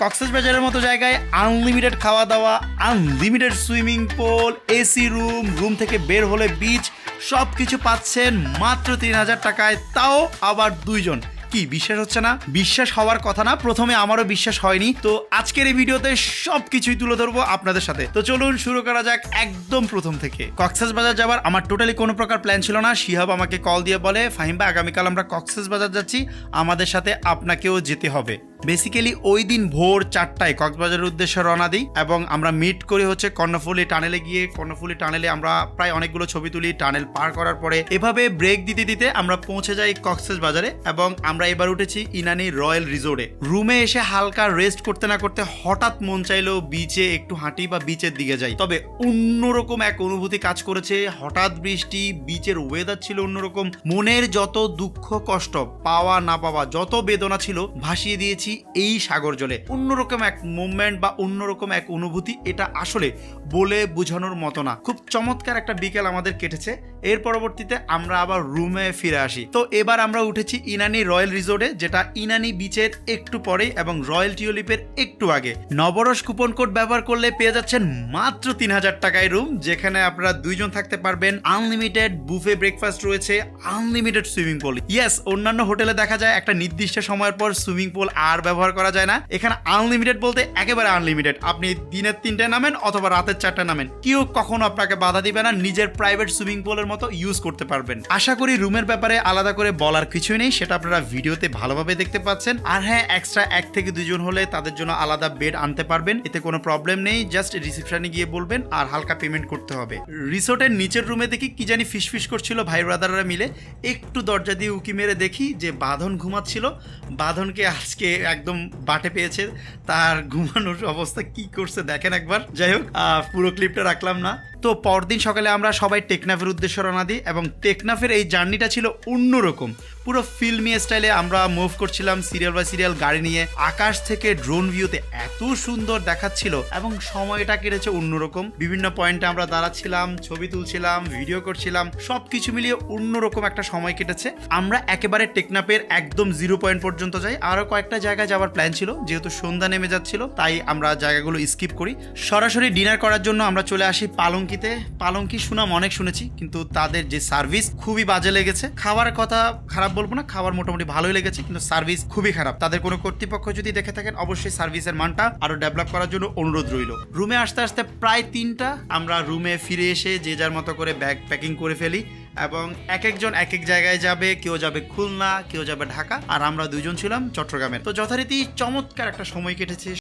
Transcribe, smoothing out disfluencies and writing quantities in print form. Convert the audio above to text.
কক্সবাজারের মতো জায়গায় আনলিমিটেড খাওয়া দাওয়া, unlimited swimming pool, AC room থেকে বের হলে বিচ, সব কিছু পাচ্ছেন মাত্র ৩,০০০ টাকায়, তাও আবার দুইজন। কি বিশ্বাস হচ্ছে না? বিশ্বাস হওয়ার কথা না, প্রথমে আমারও বিশ্বাস হয়নি। তো আজকের এই ভিডিওতে সবকিছুই তুলে ধরবো আপনাদের সাথে। তো চলুন শুরু করা যাক একদম প্রথম থেকে। কক্সবাজার যাবার আমার টোটালি কোনো প্রকার প্ল্যান ছিল না। শিহাব আমাকে কল দিয়ে বলে, ফাহিম ভাই আগামীকাল আমরা কক্সবাজার যাচ্ছি, আমাদের সাথে আপনাকেও যেতে হবে। বেসিক্যালি ওই দিন ভোর 4টায় কক্সবাজারের উদ্দেশ্যে রওনা দিই এবং আমরা মিট করি হচ্ছে কর্ণফুলী টানেলে গিয়ে। কর্ণফুলী টানেলে আমরা প্রায় অনেকগুলো ছবি তুলি। টানেল পার করার পরে এভাবে ব্রেক দিতে দিতে আমরা পৌঁছে যাই কক্সবাজারে এবং আমরা এবার উঠেছি ইনানি রয়্যাল রিসোর্টে। রুমে এসে হালকা রেস্ট করতে না করতে হঠাৎ মন চাইলো বিচে একটু হাঁটি বা বিচের দিকে যাই। তবে অন্যরকম এক অনুভূতি কাজ করেছে। হঠাৎ বৃষ্টি, বিচের ওয়েদার ছিল অন্যরকম। মনের যত দুঃখ কষ্ট, পাওয়া না পাওয়া যত বেদনা ছিল ভাসিয়ে দিয়েছি এই সাগর জলে। অন্যরকম এক মুভমেন্ট বা অন্যরকম এক অনুভূতি, এটা আসলে বলে বোঝানোর মতো না। খুব চমৎকার একটা বিকেল আমাদের কেটেছে। এর পরবর্তীতে আমরা আবার রুমে ফিরে আসি। তো এবার আমরা উঠেছি ইনানি রয়্যাল রিসোর্টে, যেটা ইনানি বিচের একটু পরে এবং রয়্যাল টিউলিপের একটু আগে। নবরস কুপন কোড ব্যবহার করলে পেয়ে যাচ্ছেন মাত্র ৩,০০০ টাকায় রুম, যেখানে আপনারা দুইজন থাকতে পারবেন। আনলিমিটেড বুফে ব্রেকফাস্ট রয়েছে, আনলিমিটেড সুইমিং পুল। ইয়েস, অন্যান্য হোটেলে দেখা যায় একটা নির্দিষ্ট সময়ের পর সুইমিং পুল আর ব্যবহার করা যায় না। এখানে আনলিমিটেড বলতে একেবারে আনলিমিটেড। আপনি দিনের 3টায় নামেন অথবা রাতের 4টায় নামেন, কেউ কখনো আপনাকে বাধা দিবে না। নিজের প্রাইভেট সুইমিং পুলের মতো ইউজ করতে পারবেন। আশা করি রুমের ব্যাপারে আলাদা করে বলার কিছুই নেই, সেটা আপনারা ভিডিওতে ভালোভাবে দেখতে পাচ্ছেন। আর হ্যাঁ, এক্সট্রা 1 থেকে 2 জন হলে তাদের জন্য আলাদা বেড আনতে পারবেন, এতে কোনো প্রবলেম নেই। জাস্ট রিসেপশনে গিয়ে বলবেন আর হালকা পেমেন্ট করতে হবে। রিসোর্টের নিচের রুমে দেখি কি জানি ফিসফিস করছিল ভাই ব্রাদাররা মিলে। একটু দরজা দিয়ে উকি মেরে দেখি যে বাঁধন ঘুমাচ্ছিল। বাঁধনকে আজকে একদম বাটে পেয়েছে, তার ঘুমানোর অবস্থা কি করছে দেখেন একবার। যাই হোক, পুরো ক্লিপটা রাখলাম না। তো পরদিন সকালে আমরা সবাই টেকনাফের উদ্দেশ্যে রওনা দিই এবং টেকনাফের এই জার্নিটা ছিল অন্যরকম। পুরো ফিল্মি স্টাইলে আমরা মুভ করছিলাম সিরিয়াল বাই সিরিয়াল গাড়ি নিয়ে। আকাশ থেকে ড্রোন ভিউতে এত সুন্দর দেখাচ্ছিল এবং সময়টা কেটেছে অন্যরকম। বিভিন্ন পয়েন্টে আমরা দাঁড়াচ্ছিলাম, ছবি তুলছিলাম, ভিডিও করছিলাম, সবকিছু মিলিয়ে অন্যরকম একটা সময় কেটেছে। আমরা একেবারে টেকনাফের একদম 0 পয়েন্ট পর্যন্ত যাই। আরো কয়েকটা জায়গায় যাওয়ার প্ল্যান ছিল, যেহেতু সন্ধ্যা নেমে যাচ্ছিল তাই আমরা জায়গাগুলো স্কিপ করি। সরাসরি ডিনার করার জন্য আমরা চলে আসি পালঙ্কিতে। পালঙ্কি সুনাম অনেক শুনেছি, কিন্তু তাদের যে সার্ভিস খুবই বাজে লেগেছে। খাওয়ার কথা খারাপ বলবো না, খাবার মোটামুটি ভালোই লেগেছে, কিন্তু সার্ভিস খুবই খারাপ। তাদের কোনো কর্তৃপক্ষ যদি দেখে থাকেন অবশ্যই সার্ভিসের মানটা আরো ডেভেলপ করার জন্য অনুরোধ রইল। রুমে আসতে আসতে প্রায় 3টা। আমরা রুমে ফিরে এসে যে যার মতো করে ব্যাগ প্যাকিং করে ফেলি এবং এক একজন এক এক জায়গায় যাবে। কেউ যাবে খুলনা, কেউ যাবে ঢাকা, আর আমরা দুইজন ছিলাম চট্টগ্রামের। তো যথারীতি চমৎকার একটা সময় কেটেছে।